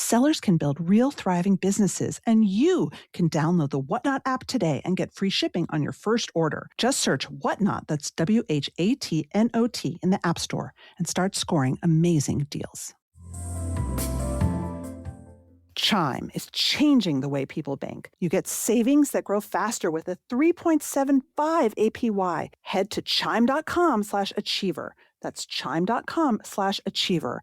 Sellers can build real thriving businesses, and you can download the Whatnot app today and get free shipping on your first order. Just search Whatnot, that's WHATNOT, in the App Store and start scoring amazing deals. Chime is changing the way people bank. You get savings that grow faster with a 3.75 APY. Head to chime.com/achiever. That's chime.com/achiever.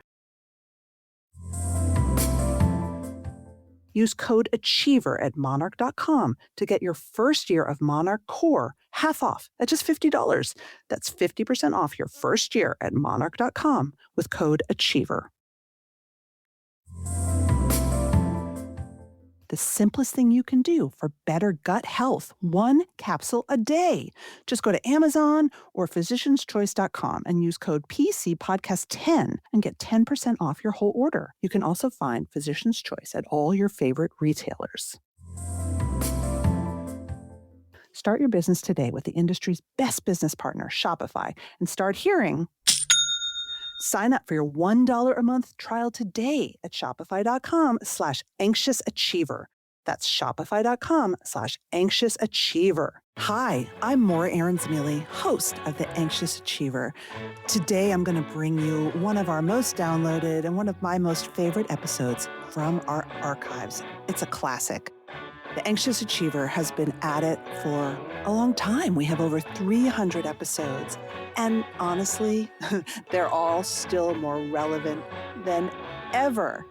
Use code Achiever at monarch.com to get your first year of Monarch Core half off at just $50. That's 50% off your first year at monarch.com with code Achiever. The simplest thing you can do for better gut health, one capsule a day. Just go to Amazon or physicianschoice.com and use code PCPodcast10 and get 10% off your whole order. You can also find Physician's Choice at all your favorite retailers. Start your business today with the industry's best business partner, Shopify, and start hearing. Sign up for your $1 a month trial today at shopify.com/anxiousachiever. That's shopify.com/anxiousachiever. Hi, I'm Maura Aarons-Mele, host of The Anxious Achiever. Today, I'm going to bring you one of our most downloaded and one of my most favorite episodes from our archives. It's a classic. The Anxious Achiever has been at it for a long time. We have over 300 episodes. And honestly, they're all still more relevant than ever.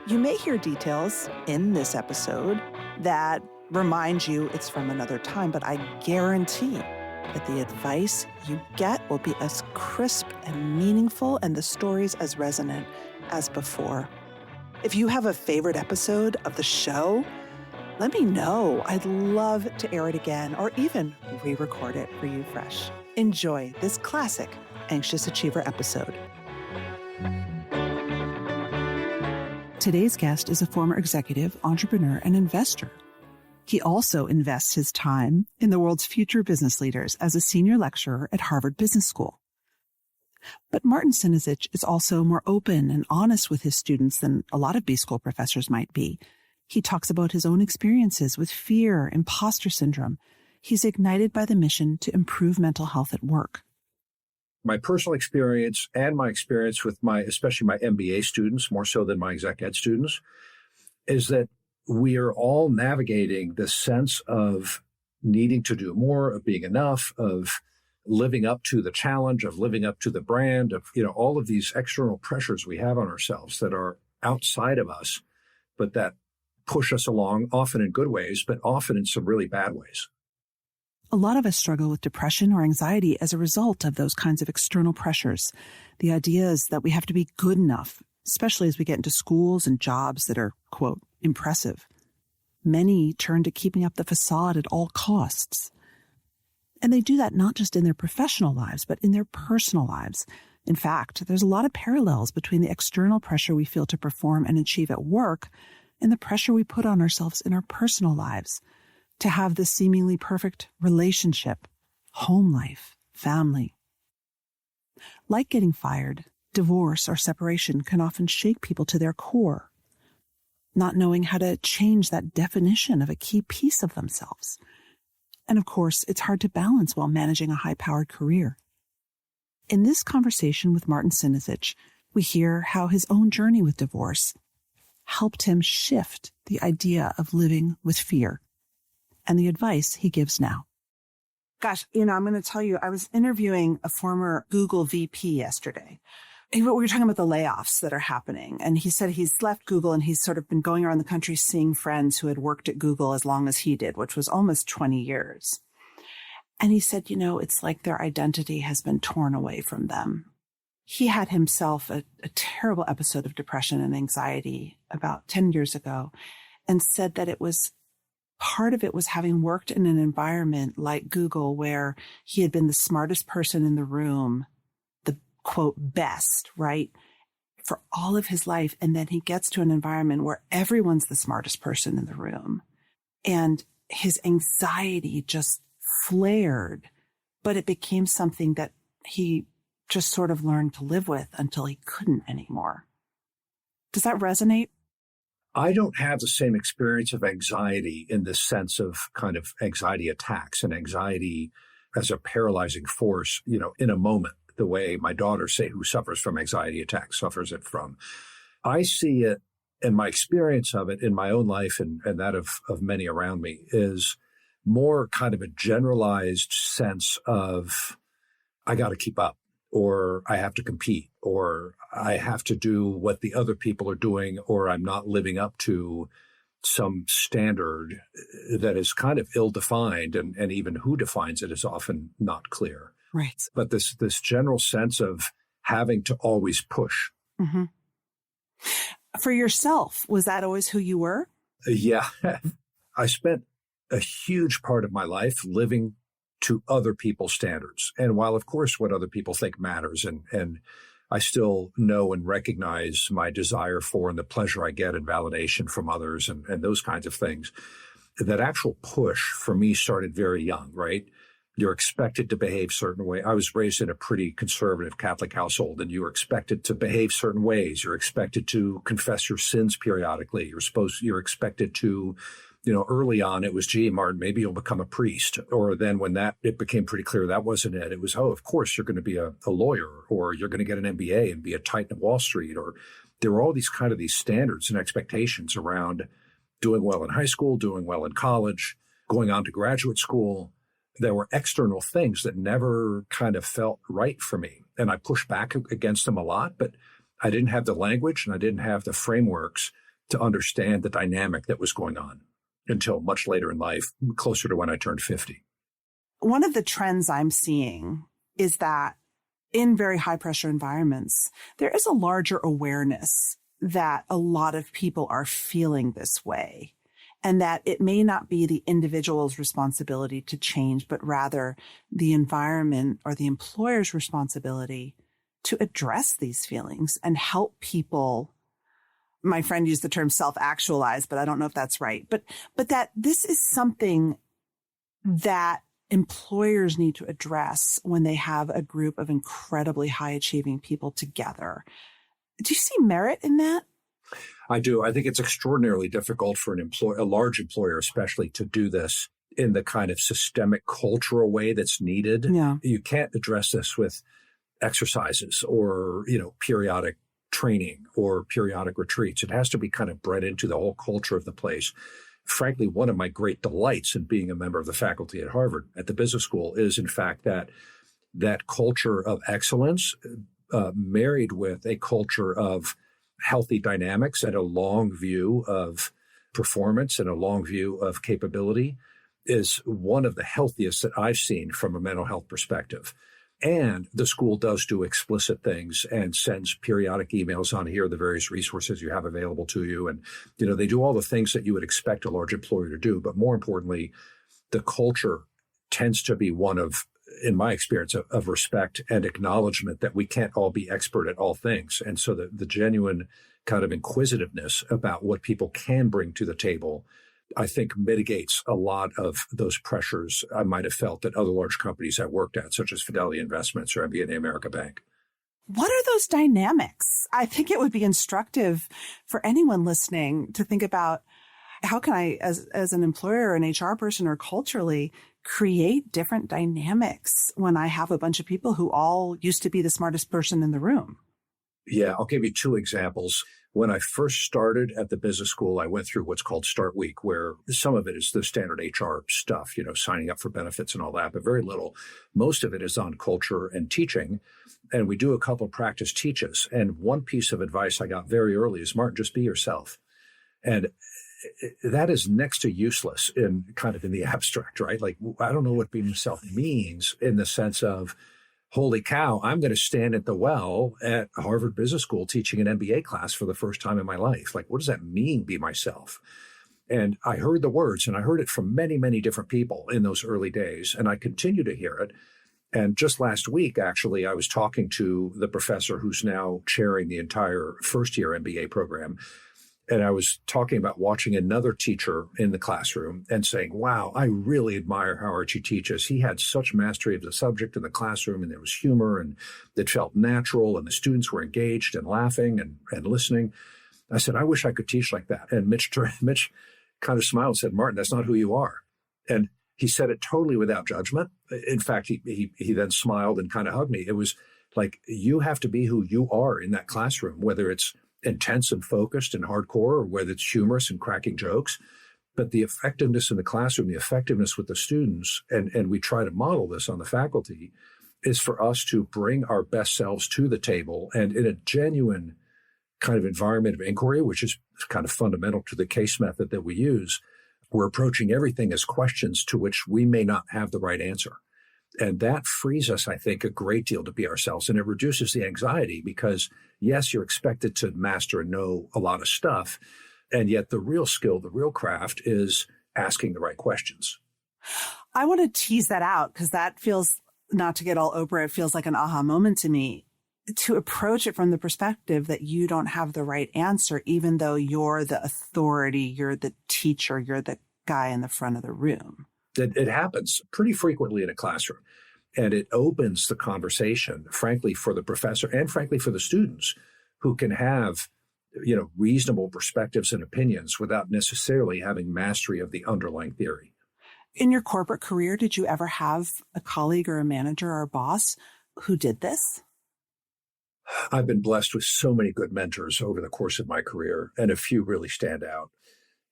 You may hear details in this episode that remind you it's from another time, but I guarantee that the advice you get will be as crisp and meaningful and the stories as resonant as before. If you have a favorite episode of the show, let me know. I'd love to air it again or even re-record it for you fresh. Enjoy this classic Anxious Achiever episode. Today's guest is a former executive, entrepreneur, and investor. He also invests his time in the world's future business leaders as a senior lecturer at Harvard Business School. But Martin Sinozich is also more open and honest with his students than a lot of B-school professors might be. He talks about his own experiences with fear, imposter syndrome. He's ignited by the mission to improve mental health at work. My personal experience and my experience with especially my MBA students, more so than my exec ed students, is that we are all navigating this sense of needing to do more, of being enough, of living up to the challenge, of living up to the brand, of, all of these external pressures we have on ourselves that are outside of us, but that push us along, often in good ways, but often in some really bad ways. A lot of us struggle with depression or anxiety as a result of those kinds of external pressures. The idea is that we have to be good enough, especially as we get into schools and jobs that are, quote, impressive. Many turn to keeping up the facade at all costs. And they do that not just in their professional lives, but in their personal lives. In fact, there's a lot of parallels between the external pressure we feel to perform and achieve at work and the pressure we put on ourselves in our personal lives to have this seemingly perfect relationship, home life, family. Like getting fired, divorce or separation can often shake people to their core, not knowing how to change that definition of a key piece of themselves. And of course, it's hard to balance while managing a high-powered career. In this conversation with Martin Sinozich, we hear how his own journey with divorce helped him shift the idea of living with fear and the advice he gives now. Gosh, I'm going to tell you, I was interviewing a former Google VP yesterday. We were talking about the layoffs that are happening. And he said he's left Google and he's sort of been going around the country seeing friends who had worked at Google as long as he did, which was almost 20 years. And he said, it's like their identity has been torn away from them. He had himself a terrible episode of depression and anxiety about 10 years ago and said that part of it was having worked in an environment like Google where he had been the smartest person in the room, the quote best, right, for all of his life. And then he gets to an environment where everyone's the smartest person in the room. And his anxiety just flared, but it became something that he just sort of learned to live with until he couldn't anymore. Does that resonate? I don't have the same experience of anxiety in the sense of kind of anxiety attacks and anxiety as a paralyzing force, in a moment, the way my daughter, say, who suffers from anxiety attacks, suffers it from. I see it, and my experience of it in my own life and that of many around me is more kind of a generalized sense of, I got to keep up, or I have to compete, or I have to do what the other people are doing, or I'm not living up to some standard that is kind of ill-defined, and even who defines it is often not clear. Right. But this general sense of having to always push. Mm-hmm. For yourself, was that always who you were? Yeah. I spent a huge part of my life living to other people's standards. And while, of course, what other people think matters, and I still know and recognize my desire for and the pleasure I get in validation from others and those kinds of things, that actual push for me started very young, right? You're expected to behave certain way. I was raised in a pretty conservative Catholic household, and you were expected to behave certain ways. You're expected to confess your sins periodically. You're expected to, early on it was, gee, Martin, maybe you'll become a priest. Or then when it became pretty clear that wasn't it, it was, oh, of course, you're going to be a lawyer, or you're going to get an MBA and be a titan of Wall Street. Or there were all these standards and expectations around doing well in high school, doing well in college, going on to graduate school. There were external things that never kind of felt right for me. And I pushed back against them a lot, but I didn't have the language and I didn't have the frameworks to understand the dynamic that was going on until much later in life, closer to when I turned 50. One of the trends I'm seeing is that in very high pressure environments, there is a larger awareness that a lot of people are feeling this way. And that it may not be the individual's responsibility to change, but rather the environment or the employer's responsibility to address these feelings and help people. My friend used the term self-actualize, but I don't know if that's right. But that this is something that employers need to address when they have a group of incredibly high achieving people together. Do you see merit in that? I do. I think it's extraordinarily difficult for a large employer, especially, to do this in the kind of systemic cultural way that's needed. Yeah. You can't address this with exercises or, periodic training or periodic retreats. It has to be kind of bred into the whole culture of the place. Frankly, one of my great delights in being a member of the faculty at Harvard at the business school is, in fact, that culture of excellence married with a culture of healthy dynamics and a long view of performance and a long view of capability is one of the healthiest that I've seen from a mental health perspective. And the school does do explicit things and sends periodic emails on, here are the various resources you have available to you. And, they do all the things that you would expect a large employer to do. But more importantly, the culture tends to be one of, in my experience, of respect and acknowledgement that we can't all be expert at all things. And so the genuine kind of inquisitiveness about what people can bring to the table, I think, mitigates a lot of those pressures I might have felt at other large companies I worked at, such as Fidelity Investments or MBNA America Bank. What are those dynamics? I think it would be instructive for anyone listening to think about, how can I, as an employer, an HR person, or culturally, create different dynamics when I have a bunch of people who all used to be the smartest person in the room? Yeah, I'll give you two examples. When I first started at the business school, I went through what's called Start Week, where some of it is the standard HR stuff, signing up for benefits and all that, but very little. Most of it is on culture and teaching. And we do a couple of practice teaches. And one piece of advice I got very early is, Martin, just be yourself. And that is next to useless in the abstract, right? Like, I don't know what being yourself means in the sense of, holy cow, I'm going to stand at the well at Harvard Business School teaching an MBA class for the first time in my life. Like, what does that mean, be myself? And I heard the words, and I heard it from many, many different people in those early days, and I continue to hear it. And just last week, actually, I was talking to the professor who's now chairing the entire first-year MBA program. And I was talking about watching another teacher in the classroom and saying, wow, I really admire how Archie teaches. He had such mastery of the subject in the classroom, and there was humor, and it felt natural, and the students were engaged and laughing and listening. I said, I wish I could teach like that. And Mitch kind of smiled and said, Martin, that's not who you are. And he said it totally without judgment. In fact, he then smiled and kind of hugged me. It was like, you have to be who you are in that classroom, whether it's intense and focused and hardcore, or whether it's humorous and cracking jokes. But the effectiveness in the classroom, the effectiveness with the students, and we try to model this on the faculty, is for us to bring our best selves to the table, and in a genuine kind of environment of inquiry, which is kind of fundamental to the case method that we use, we're approaching everything as questions to which we may not have the right answer. And that frees us, I think, a great deal to be ourselves. And it reduces the anxiety because, yes, you're expected to master and know a lot of stuff. And yet the real skill, the real craft is asking the right questions. I want to tease that out because that feels, not to get all Oprah, it feels like an aha moment to me, to approach it from the perspective that you don't have the right answer, even though you're the authority, you're the teacher, you're the guy in the front of the room. It happens pretty frequently in a classroom, and it opens the conversation, frankly, for the professor and frankly for the students who can have, reasonable perspectives and opinions without necessarily having mastery of the underlying theory. In your corporate career, did you ever have a colleague or a manager or a boss who did this? I've been blessed with so many good mentors over the course of my career, and a few really stand out.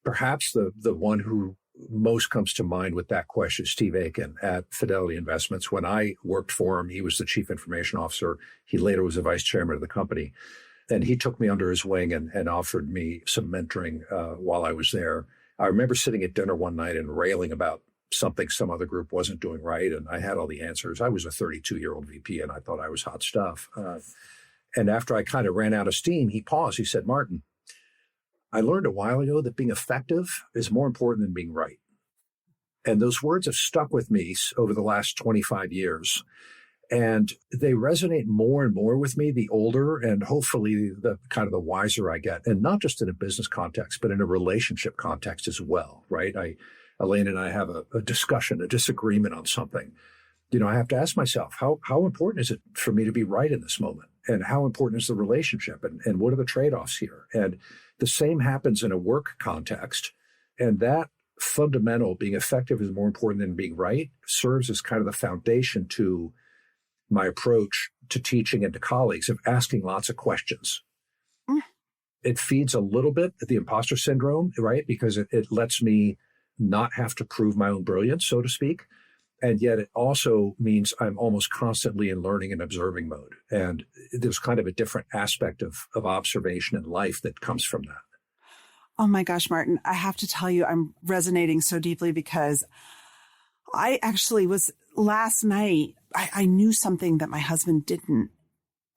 Perhaps the one who most comes to mind with that question is Steve Aiken at Fidelity Investments. When I worked for him, he was the chief information officer. He later was the vice chairman of the company. And he took me under his wing and offered me some mentoring while I was there. I remember sitting at dinner one night and railing about something some other group wasn't doing right. And I had all the answers. I was a 32-year-old VP and I thought I was hot stuff. And after I kind of ran out of steam, he paused. He said, Martin, I learned a while ago that being effective is more important than being right. And those words have stuck with me over the last 25 years. And they resonate more and more with me the older and hopefully the kind of the wiser I get. And not just in a business context, but in a relationship context as well, right? Elaine and I have a discussion, a disagreement on something. I have to ask myself, how important is it for me to be right in this moment? And how important is the relationship? And what are the trade-offs here? And the same happens in a work context. And that fundamental, being effective is more important than being right, serves as kind of the foundation to my approach to teaching and to colleagues of asking lots of questions. It feeds a little bit the imposter syndrome, right? Because it lets me not have to prove my own brilliance, so to speak. And yet it also means I'm almost constantly in learning and observing mode. And there's kind of a different aspect of observation in life that comes from that. Oh my gosh, Martin, I have to tell you, I'm resonating so deeply because I actually was last night, I knew something that my husband didn't.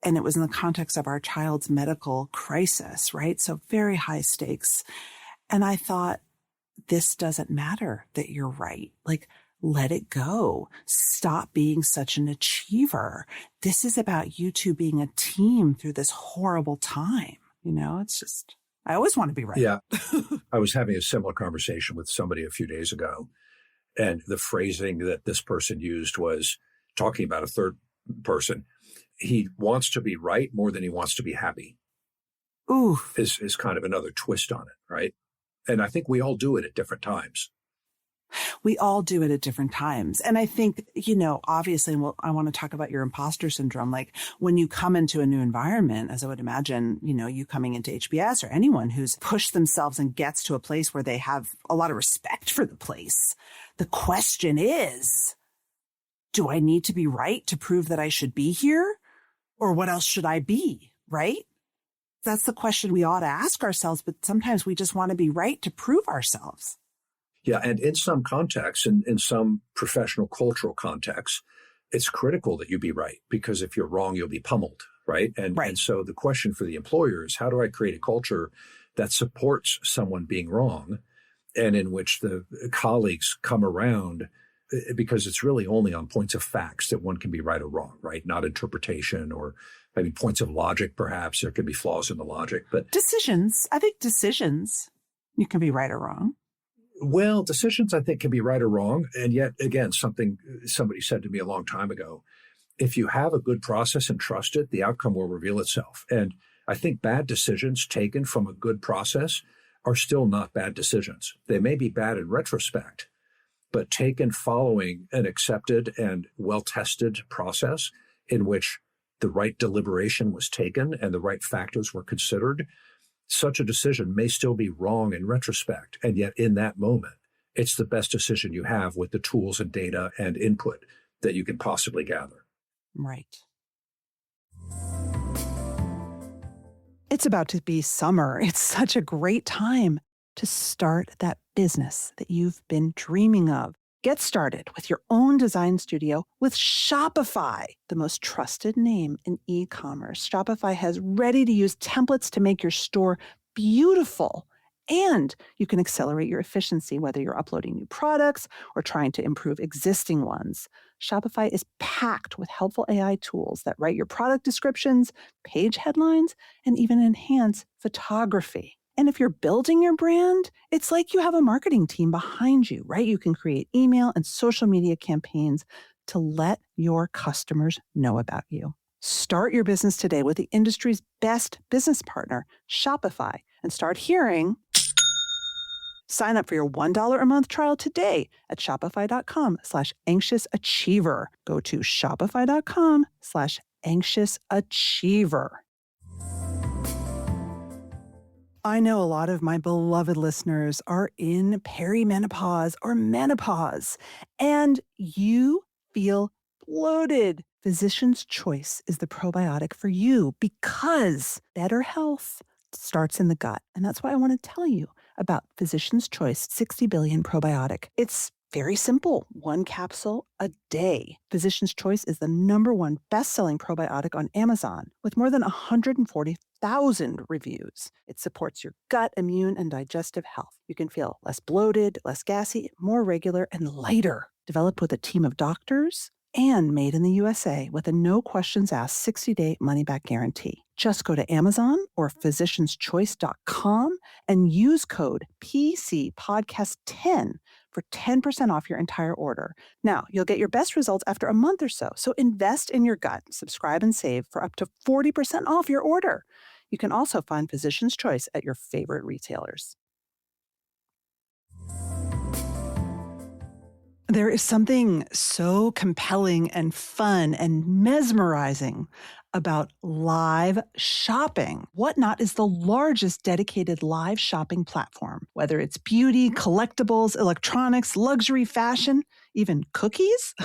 And it was in the context of our child's medical crisis, right? So very high stakes. And I thought, this doesn't matter that you're right. Like, let it go. Stop being such an achiever. This is about you two being a team through this horrible time. It's just, I always want to be right. Yeah. I was having a similar conversation with somebody a few days ago. And the phrasing that this person used was talking about a third person. He wants to be right more than he wants to be happy. Ooh. Is kind of another twist on it, right? And I think we all do it at different times. We all do it at different times. And I think, obviously, I want to talk about your imposter syndrome. Like when you come into a new environment, as I would imagine, you coming into HBS or anyone who's pushed themselves and gets to a place where they have a lot of respect for the place. The question is, do I need to be right to prove that I should be here? Or what else should I be? Right? That's the question we ought to ask ourselves. But sometimes we just want to be right to prove ourselves. Yeah, and in some contexts, in some professional cultural contexts, it's critical that you be right, because if you're wrong, you'll be pummeled, right? And so the question for the employer is, how do I create a culture that supports someone being wrong and in which the colleagues come around, because it's really only on points of facts that one can be right or wrong, right? Not interpretation or maybe points of logic, perhaps. There can be flaws in the logic, but decisions, I think decisions, you can be right or wrong. Well, decisions, I think, can be right or wrong. And yet, again, something somebody said to me a long time ago, if you have a good process and trust it, the outcome will reveal itself. And I think bad decisions taken from a good process are still not bad decisions. They may be bad in retrospect, but taken following an accepted and well-tested process in which the right deliberation was taken and the right factors were considered, such a decision may still be wrong in retrospect. And yet in that moment, it's the best decision you have with the tools and data and input that you can possibly gather. Right. It's about to be summer. It's such a great time to start that business that you've been dreaming of. Get started with your own design studio with Shopify, the most trusted name in e-commerce. Shopify has ready-to-use templates to make your store beautiful. And you can accelerate your efficiency, whether you're uploading new products or trying to improve existing ones. Shopify is packed with helpful AI tools that write your product descriptions, page headlines, and even enhance photography. And if you're building your brand, it's like you have a marketing team behind you, right? You can create email and social media campaigns to let your customers know about you. Start your business today with the industry's best business partner, Shopify, and start hearing. Sign up for your $1 a month trial today at shopify.com/anxiousachiever. Go to shopify.com/anxiousachiever. I know a lot of my beloved listeners are in perimenopause or menopause, and you feel bloated. Physician's Choice is the probiotic for you because better health starts in the gut. And that's why I want to tell you about Physician's Choice 60 billion probiotic. It's very simple, 1 capsule a day. Physician's Choice is the #1 best-selling probiotic on Amazon with more than 140,000 reviews. It supports your gut, immune, and digestive health. You can feel less bloated, less gassy, more regular, and lighter. Developed with a team of doctors and made in the USA with a no-questions-asked 60-day money-back guarantee. Just go to Amazon or physicianschoice.com and use code PCPodcast10 for 10% off your entire order. Now, you'll get your best results after a month or so, so invest in your gut. Subscribe and save for up to 40% off your order. You can also find Physician's Choice at your favorite retailers. There is something so compelling and fun and mesmerizing about live shopping. Whatnot is the largest dedicated live shopping platform. Whether it's beauty, collectibles, electronics, luxury, fashion, even cookies,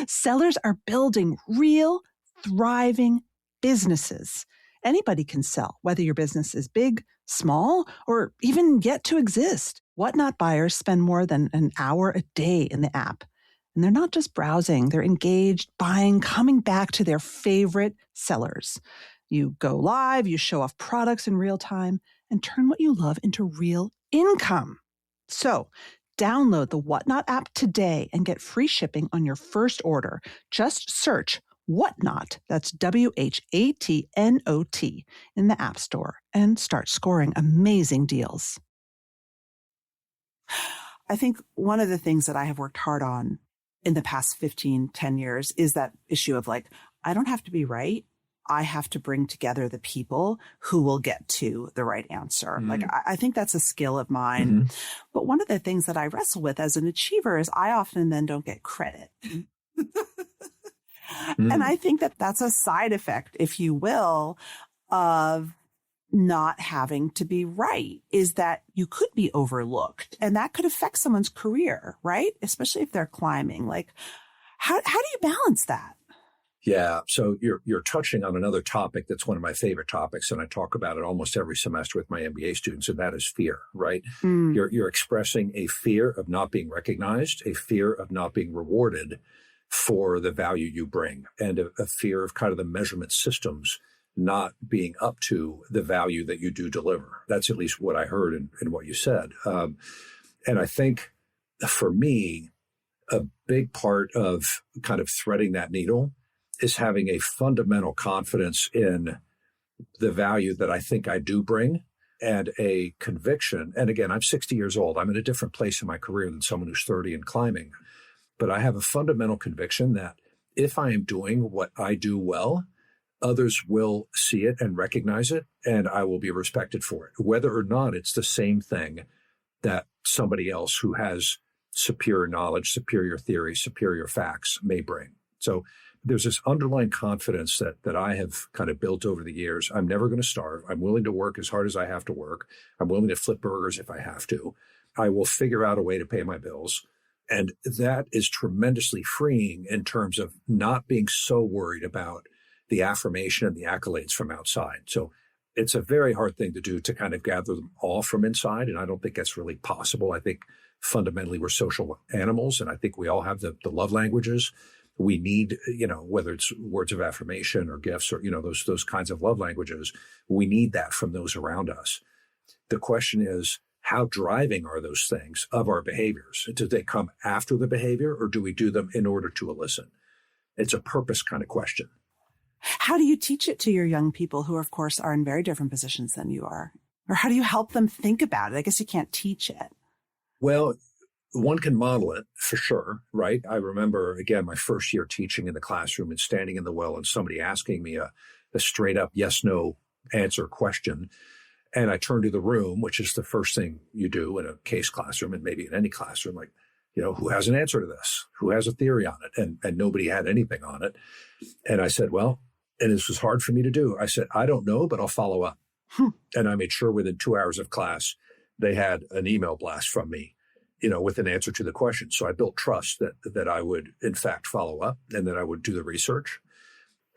sellers are building real, thriving businesses. Anybody can sell, whether your business is big, small, or even yet to exist. Whatnot buyers spend more than an hour a day in the app. And they're not just browsing, they're engaged, buying, coming back to their favorite sellers. You go live, you show off products in real time, and turn what you love into real income. So, download the Whatnot app today and get free shipping on your first order. Just search Whatnot, that's WHATNOT, in the App Store and start scoring amazing deals. I think one of the things that I have worked hard on in the past 10 years is that issue of like, I don't have to be right. I have to bring together the people who will get to the right answer. Like, I think that's a skill of mine. But one of the things that I wrestle with as an achiever is I often then don't get credit. And I think that that's a side effect, if you will, of not having to be right, is that you could be overlooked and that could affect someone's career, right? Especially if they're climbing. Like, how do you balance that? Yeah. So you're touching on another topic that's one of my favorite topics, and I talk about it almost every semester with my MBA students, and that is fear, right? You're expressing a fear of not being recognized, a fear of not being rewarded for the value you bring, and a fear of kind of the measurement systems not being up to the value that you do deliver. That's at least what I heard in what you said. And I think for me, a big part of kind of threading that needle is having a fundamental confidence in the value that I think I do bring, and a conviction. And again, I'm 60 years old. I'm in a different place in my career than someone who's 30 and climbing. But I have a fundamental conviction that if I am doing what I do well, others will see it and recognize it, and I will be respected for it, whether or not it's the same thing that somebody else who has superior knowledge, superior theory, superior facts may bring. So there's this underlying confidence that I have kind of built over the years. I'm never going to starve. I'm willing to work as hard as I have to work. I'm willing to flip burgers if I have to. I will figure out a way to pay my bills. And that is tremendously freeing in terms of not being so worried about the affirmation and the accolades from outside. So it's a very hard thing to do, to kind of gather them all from inside. And I don't think that's really possible. I think fundamentally we're social animals, and I think we all have the love languages. We need, whether it's words of affirmation or gifts or, those kinds of love languages, we need that from those around us. The question is, how driving are those things of our behaviors? Do they come after the behavior, or do we do them in order to elicit? It's a purpose kind of question. How do you teach it to your young people who, of course, are in very different positions than you are? Or how do you help them think about it? I guess you can't teach it. Well, one can model it for sure, right? I remember, again, my first year teaching in the classroom and standing in the well and somebody asking me a straight up yes, no answer question. And I turned to the room, which is the first thing you do in a case classroom and maybe in any classroom, like, who has an answer to this? Who has a theory on it? And nobody had anything on it. And I said, well, and this was hard for me to do. I said, I don't know, but I'll follow up. And I made sure within 2 hours of class, they had an email blast from me, with an answer to the question. So I built trust that I would, in fact, follow up and that I would do the research.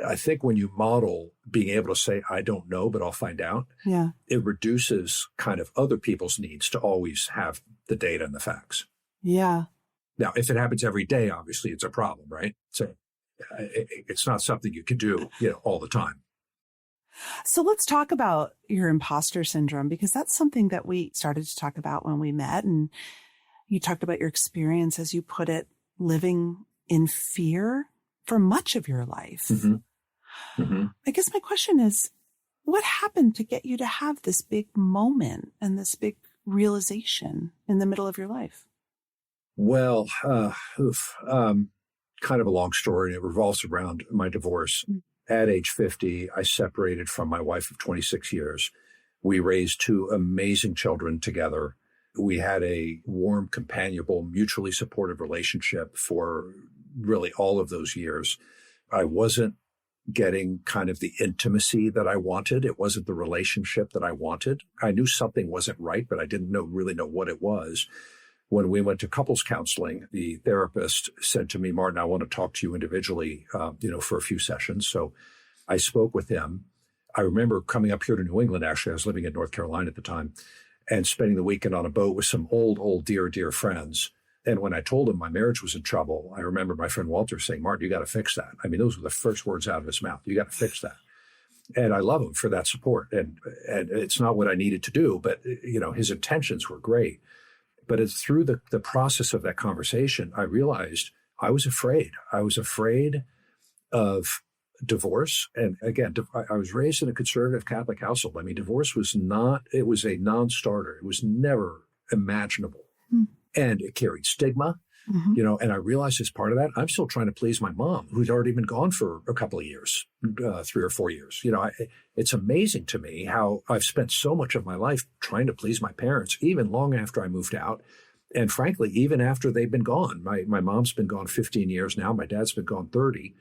I think when you model being able to say, I don't know, but I'll find out, it reduces kind of other people's needs to always have the data and the facts. Yeah. Now, if it happens every day, obviously it's a problem, right? So it's not something you can do, all the time. So let's talk about your imposter syndrome, because that's something that we started to talk about when we met. And you talked about your experience, as you put it, living in fear for much of your life. Mm-hmm. Mm-hmm. I guess my question is, what happened to get you to have this big moment and this big realization in the middle of your life? Well, kind of a long story, and it revolves around my divorce. Mm-hmm. At age 50, I separated from my wife of 26 years. We raised 2 amazing children together. We had a warm, companionable, mutually supportive relationship for really all of those years. I wasn't getting kind of the intimacy that I wanted. It wasn't the relationship that I wanted. I knew something wasn't right, but I didn't really know what it was. When we went to couples counseling, the therapist said to me, Martin, I want to talk to you individually, for a few sessions. So I spoke with him. I remember coming up here to New England, actually. I was living in North Carolina at the time, and spending the weekend on a boat with some old, dear friends. And when I told him my marriage was in trouble, I remember my friend Walter saying, Martin, you got to fix that. I mean, those were the first words out of his mouth. You got to fix that. And I love him for that support. And it's not what I needed to do, but, his intentions were great. But it's through the process of that conversation, I realized I was afraid. I was afraid of divorce. And again, I was raised in a conservative Catholic household. I mean, divorce was it was a non-starter. It was never imaginable. Mm. And it carried stigma, and I realized as part of that, I'm still trying to please my mom, who'd already been gone for a couple of years, 3 or 4 years. It's amazing to me how I've spent so much of my life trying to please my parents, even long after I moved out. And frankly, even after they've been gone. My mom's been gone 15 years now. My dad's been gone 30,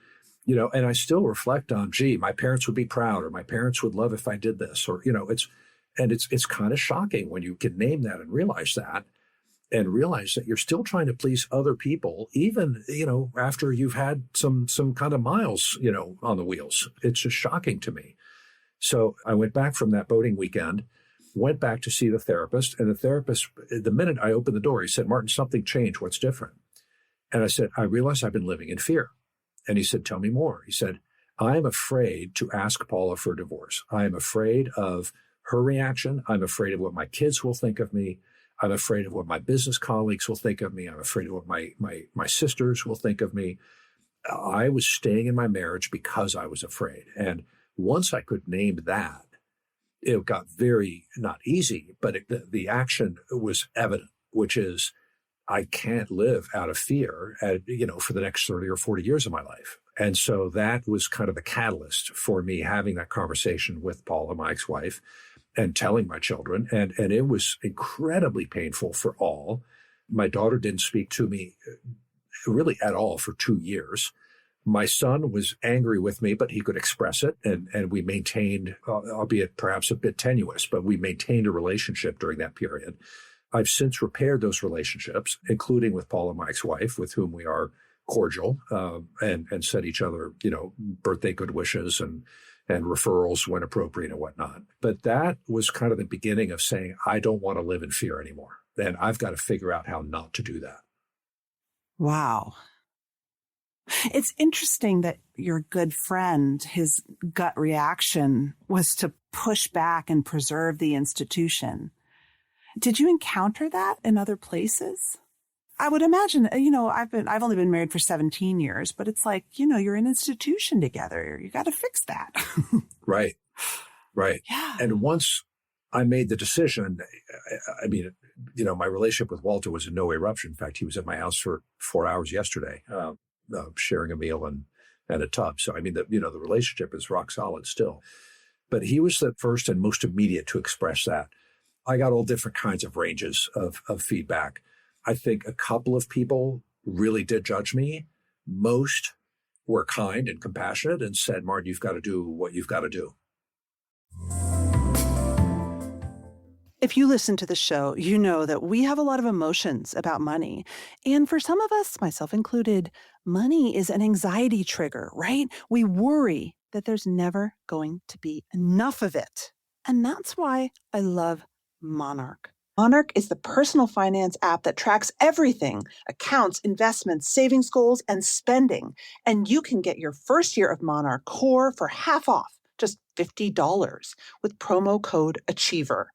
and I still reflect on, my parents would be proud, or my parents would love if I did this, or, it's kind of shocking when you can name that and realize that. And realize that you're still trying to please other people, even, after you've had some kind of miles, on the wheels. It's just shocking to me. So I went back from that boating weekend, went back to see the therapist. And the therapist, the minute I opened the door, he said, Martin, something changed. What's different? And I said, I realize I've been living in fear. And he said, tell me more. He said, I'm afraid to ask Paula for a divorce. I am afraid of her reaction. I'm afraid of what my kids will think of me. I'm afraid of what my business colleagues will think of me. I'm afraid of what my sisters will think of me. I was staying in my marriage because I was afraid. And once I could name that, it got very, not easy, but the action was evident, which is I can't live out of fear, for the next 30 or 40 years of my life. And so that was kind of the catalyst for me having that conversation with Paula, my ex-wife, and telling my children. And it was incredibly painful for all. My daughter didn't speak to me really at all for 2 years. My son was angry with me, but he could express it. And we maintained, albeit perhaps a bit tenuous, but we maintained a relationship during that period. I've since repaired those relationships, including with Paula, my ex-wife, with whom we are cordial, and send each other, birthday good wishes and referrals when appropriate and whatnot. But that was kind of the beginning of saying, I don't want to live in fear anymore. And I've got to figure out how not to do that. Wow. It's interesting that your good friend, his gut reaction was to push back and preserve the institution. Did you encounter that in other places? I would imagine, I've only been married for 17 years, but it's like, you're an institution together. You got to fix that. Right. Yeah. And once I made the decision, my relationship with Walter was in no eruption. In fact, he was at my house for 4 hours yesterday, sharing a meal and a tub. So, the relationship is rock solid still. But he was the first and most immediate to express that. I got all different kinds of ranges of feedback. I think a couple of people really did judge me. Most were kind and compassionate and said, Martin, you've got to do what you've got to do. If you listen to the show, you know that we have a lot of emotions about money. And for some of us, myself included, money is an anxiety trigger, right? We worry that there's never going to be enough of it. And that's why I love Monarch. Monarch is the personal finance app that tracks everything: accounts, investments, savings goals, and spending. And you can get your first year of Monarch Core for half off, just $50 with promo code Achiever.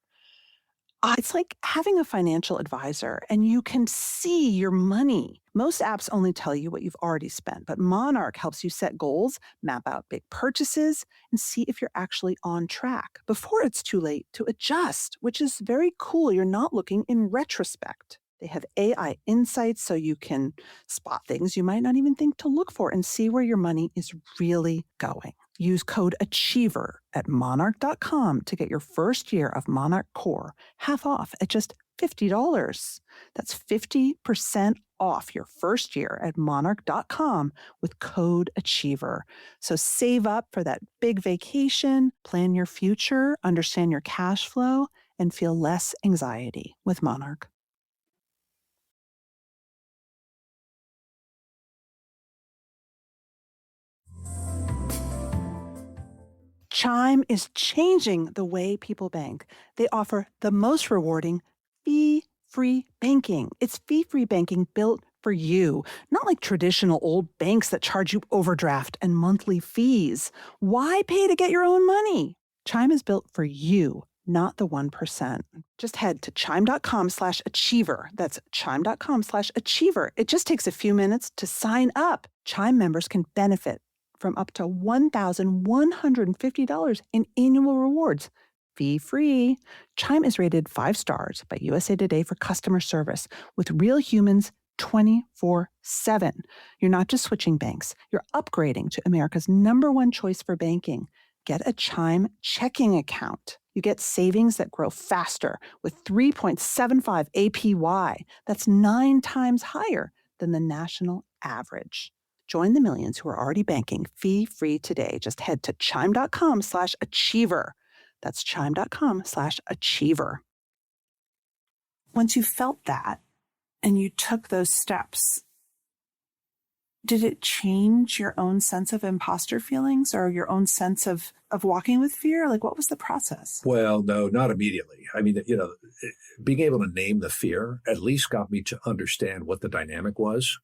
It's like having a financial advisor and you can see your money. Most apps only tell you what you've already spent, but Monarch helps you set goals, map out big purchases, and see if you're actually on track before it's too late to adjust, which is very cool. You're not looking in retrospect. They have AI insights so you can spot things you might not even think to look for and see where your money is really going. Use code Achiever at monarch.com to get your first year of Monarch Core half off at just $50. That's 50% off your first year at monarch.com with code Achiever. So save up for that big vacation, plan your future, understand your cash flow, and feel less anxiety with Monarch. Chime is changing the way people bank. They offer the most rewarding fee-free banking. It's fee-free banking built for you, not like traditional old banks that charge you overdraft and monthly fees. Why pay to get your own money? Chime is built for you, not the 1%. Just head to chime.com/achiever. That's chime.com/achiever. It just takes a few minutes to sign up. Chime members can benefit from up to $1,150 in annual rewards. Fee-free. Chime is rated 5 stars by USA Today for customer service with real humans 24/7. You're not just switching banks. You're upgrading to America's #1 choice for banking. Get a Chime checking account. You get savings that grow faster with 3.75 APY. That's 9 times higher than the national average. Join the millions who are already banking fee-free today. Just head to chime.com/achiever. That's chime.com/achiever. Once you felt that and you took those steps, did it change your own sense of imposter feelings or your own sense of walking with fear? Like, what was the process? Well, no, not immediately. Being able to name the fear at least got me to understand what the dynamic was.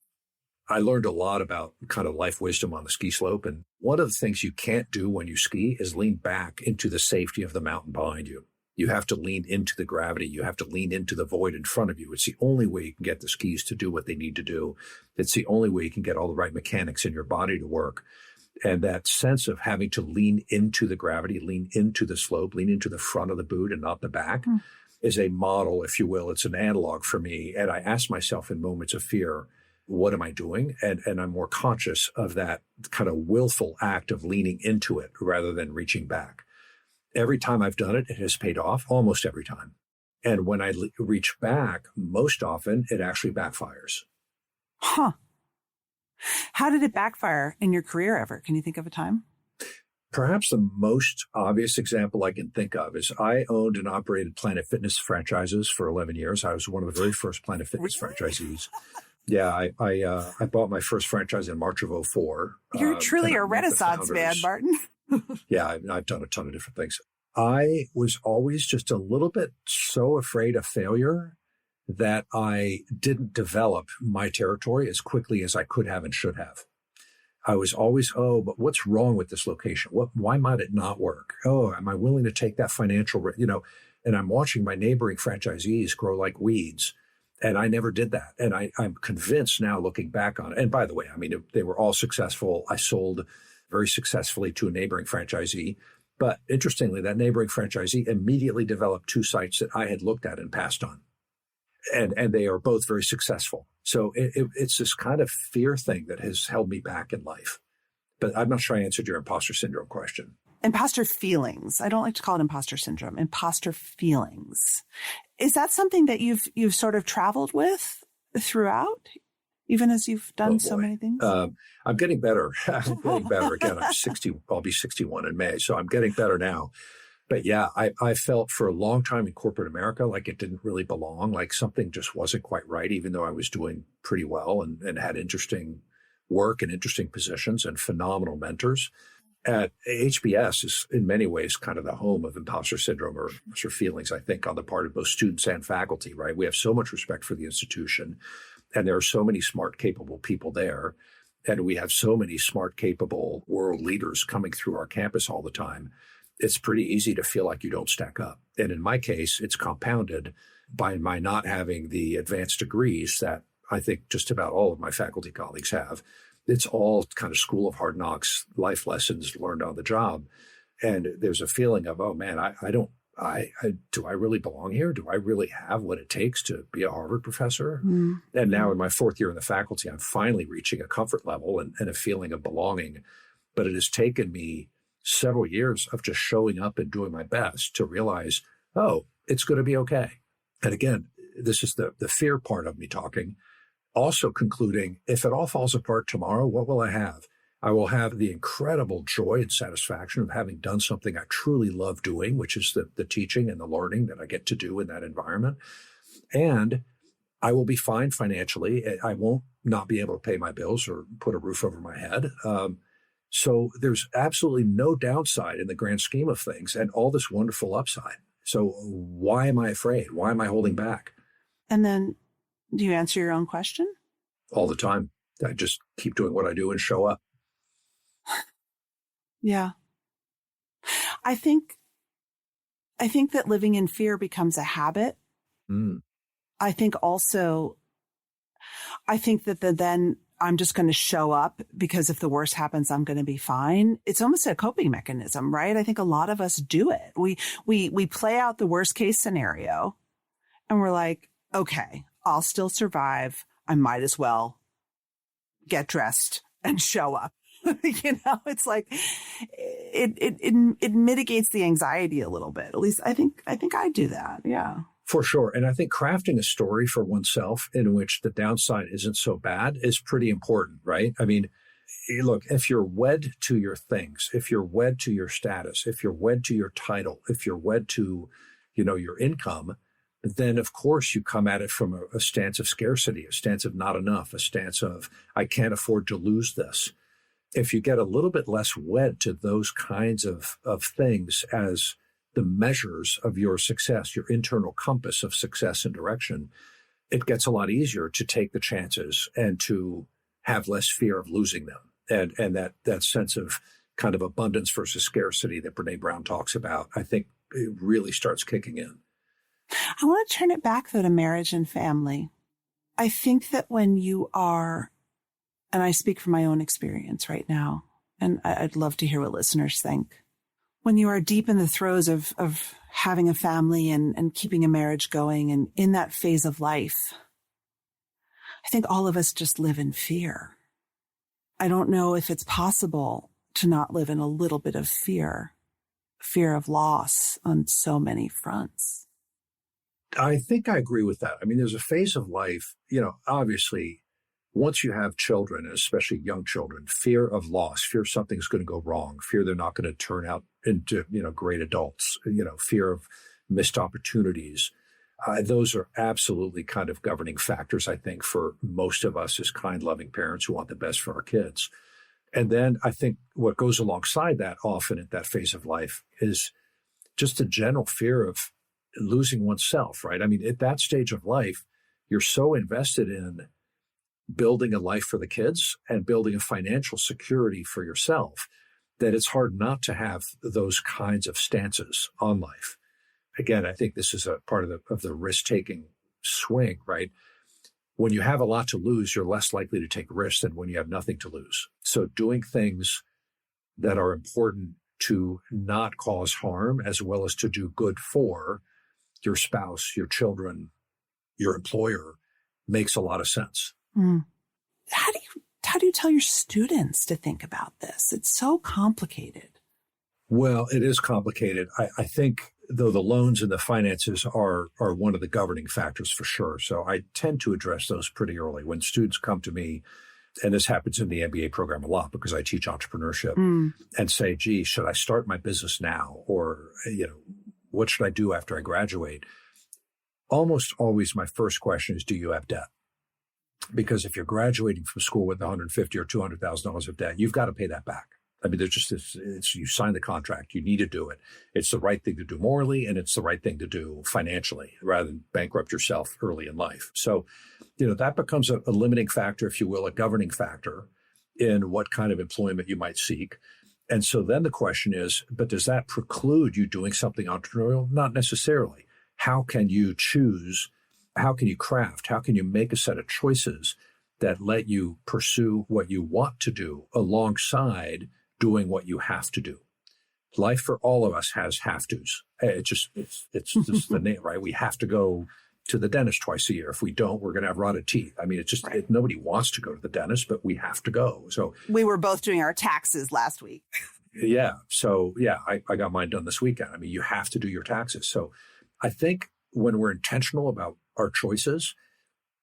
I learned a lot about kind of life wisdom on the ski slope. And one of the things you can't do when you ski is lean back into the safety of the mountain behind you. You have to lean into the gravity. You have to lean into the void in front of you. It's the only way you can get the skis to do what they need to do. It's the only way you can get all the right mechanics in your body to work. And that sense of having to lean into the gravity, lean into the slope, lean into the front of the boot and not the back is a model, if you will. It's an analog for me. And I ask myself in moments of fear, what am I doing? And I'm more conscious of that kind of willful act of leaning into it rather than reaching back. Every time I've done it, it has paid off, almost every time. And when I reach back, most often it actually backfires. Huh. How did it backfire in your career ever? Can you think of a time? Perhaps the most obvious example I can think of is I owned and operated Planet Fitness franchises for 11 years. I was one of the very first Planet Fitness franchisees. Yeah, I bought my first franchise in March of 2004. You're truly a Renaissance man, Martin. Yeah, I've done a ton of different things. I was always just a little bit so afraid of failure that I didn't develop my territory as quickly as I could have and should have. I was always, but what's wrong with this location? Why might it not work? Oh, am I willing to take that financial risk? And I'm watching my neighboring franchisees grow like weeds. And I never did that. And I'm convinced now looking back on it. And by the way, I mean, they were all successful. I sold very successfully to a neighboring franchisee. But interestingly, that neighboring franchisee immediately developed 2 sites that I had looked at and passed on. And they are both very successful. So it's this kind of fear thing that has held me back in life. But I'm not sure I answered your imposter syndrome question. Imposter feelings. I don't like to call it imposter syndrome. Imposter feelings. Is that something that you've sort of traveled with throughout, even as you've done so many things? I'm getting better. I'm getting better. Again, I'm 60. I'll be 61 in May. So I'm getting better now. But yeah, I felt for a long time in corporate America like it didn't really belong, like something just wasn't quite right, even though I was doing pretty well and had interesting work and interesting positions and phenomenal mentors. At HBS is in many ways kind of the home of imposter syndrome or feelings, I think, on the part of both students and faculty, right? We have so much respect for the institution, and there are so many smart, capable people there. And we have so many smart, capable world leaders coming through our campus all the time. It's pretty easy to feel like you don't stack up. And in my case, it's compounded by my not having the advanced degrees that I think just about all of my faculty colleagues have. It's all kind of school of hard knocks, life lessons learned on the job. And there's a feeling of, oh man, do I really belong here? Do I really have what it takes to be a Harvard professor? Mm-hmm. And now in my 4th year in the faculty, I'm finally reaching a comfort level and a feeling of belonging. But it has taken me several years of just showing up and doing my best to realize, oh, it's going to be okay. And again, this is the fear part of me talking. Also concluding, if it all falls apart tomorrow, what will I have? I will have the incredible joy and satisfaction of having done something I truly love doing, which is the teaching and the learning that I get to do in that environment. And I will be fine financially. I won't not be able to pay my bills or put a roof over my head. So there's absolutely no downside in the grand scheme of things and all this wonderful upside. So why am I afraid? Why am I holding back? And then do you answer your own question? All the time. I just keep doing what I do and show up. Yeah. I think that living in fear becomes a habit. Mm. I think that then I'm just going to show up because if the worst happens, I'm going to be fine. It's almost a coping mechanism, right? I think a lot of us do it. We play out the worst case scenario and we're like, okay, I'll still survive. I might as well get dressed and show up. It's like it mitigates the anxiety a little bit. At least I think I do that. Yeah. For sure. And I think crafting a story for oneself in which the downside isn't so bad is pretty important, right? I mean, look, if you're wed to your things, if you're wed to your status, if you're wed to your title, if you're wed to, your income, then of course you come at it from a stance of scarcity, a stance of not enough, a stance of I can't afford to lose this. If you get a little bit less wed to those kinds of things as the measures of your success, your internal compass of success and direction, it gets a lot easier to take the chances and to have less fear of losing them. And that sense of kind of abundance versus scarcity that Brene Brown talks about, I think it really starts kicking in. I want to turn it back, though, to marriage and family. I think that when you are, and I speak from my own experience right now, and I'd love to hear what listeners think. When you are deep in the throes of having a family and keeping a marriage going and in that phase of life, I think all of us just live in fear. I don't know if it's possible to not live in a little bit of fear of loss on so many fronts. I think I agree with that. I mean, there's a phase of life, obviously, once you have children, especially young children, fear of loss, fear something's going to go wrong, fear they're not going to turn out into, great adults, fear of missed opportunities. Those are absolutely kind of governing factors, I think, for most of us as kind, loving parents who want the best for our kids. And then I think what goes alongside that often at that phase of life is just a general fear of losing oneself, right? I mean, at that stage of life, you're so invested in building a life for the kids and building a financial security for yourself that it's hard not to have those kinds of stances on life. Again, I think this is a part of the risk-taking swing, right? When you have a lot to lose, you're less likely to take risks than when you have nothing to lose. So doing things that are important to not cause harm as well as to do good for your spouse, your children, your employer makes a lot of sense. Mm. How do you tell your students to think about this? It's so complicated. Well, it is complicated. I think, though, the loans and the finances are one of the governing factors for sure. So I tend to address those pretty early. When students come to me, and this happens in the MBA program a lot because I teach entrepreneurship, and say, gee, should I start my business now? Or, what should I do after I graduate? Almost always my first question is, do you have debt? Because if you're graduating from school with $150,000 or $200,000 of debt, you've got to pay that back. I mean, there's just you sign the contract, you need to do it. It's the right thing to do morally, and it's the right thing to do financially rather than bankrupt yourself early in life. So, that becomes a limiting factor, if you will, a governing factor in what kind of employment you might seek. And so then the question is, but does that preclude you doing something entrepreneurial? Not necessarily. How can you choose? How can you craft? How can you make a set of choices that let you pursue what you want to do alongside doing what you have to do? Life for all of us has have-tos. It's just the name, right? We have to go to the dentist twice a year. If we don't, we're going to have rotted teeth. I mean, it's just, right. Nobody wants to go to the dentist, but we have to go. So we were both doing our taxes last week. Yeah. So yeah, I got mine done this weekend. I mean, you have to do your taxes. So I think when we're intentional about our choices,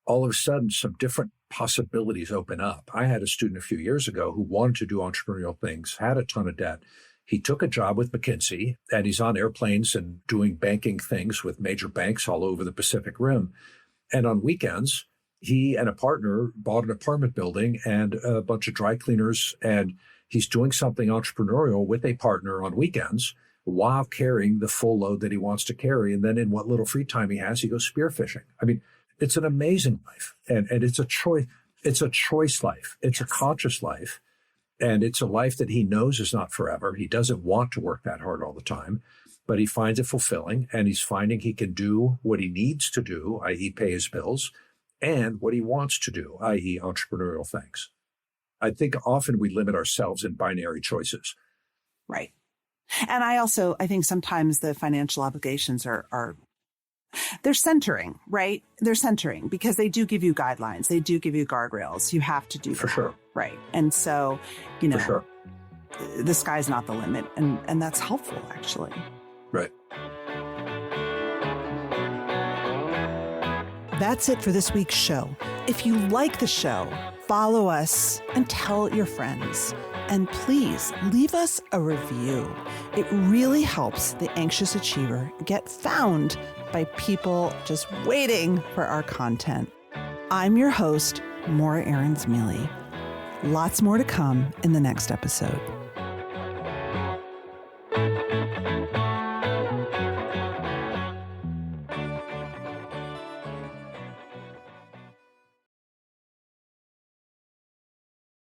all of a sudden some different possibilities open up. I had a student a few years ago who wanted to do entrepreneurial things, had a ton of debt. He took a job with McKinsey, and he's on airplanes and doing banking things with major banks all over the Pacific Rim. And on weekends, he and a partner bought an apartment building and a bunch of dry cleaners, and he's doing something entrepreneurial with a partner on weekends while carrying the full load that he wants to carry. And then in what little free time he has, he goes spearfishing. I mean, it's an amazing life, and it's a choice. It's a choice life. It's a conscious life. And it's a life that he knows is not forever. He doesn't want to work that hard all the time, but he finds it fulfilling, and he's finding he can do what he needs to do, i.e. pay his bills, and what he wants to do, i.e. entrepreneurial things. I think often we limit ourselves in binary choices. Right. And I think sometimes the financial obligations are they're centering, right? They're centering because they do give you guidelines. They do give you guardrails. You have to do that. For sure. Right. And so, For sure. The sky's not the limit. And that's helpful, actually. Right. That's it for this week's show. If you like the show, follow us and tell your friends. And please leave us a review. It really helps the Anxious Achiever get found by people just waiting for our content. I'm your host, Maura Aarons-Mele. Lots more to come in the next episode.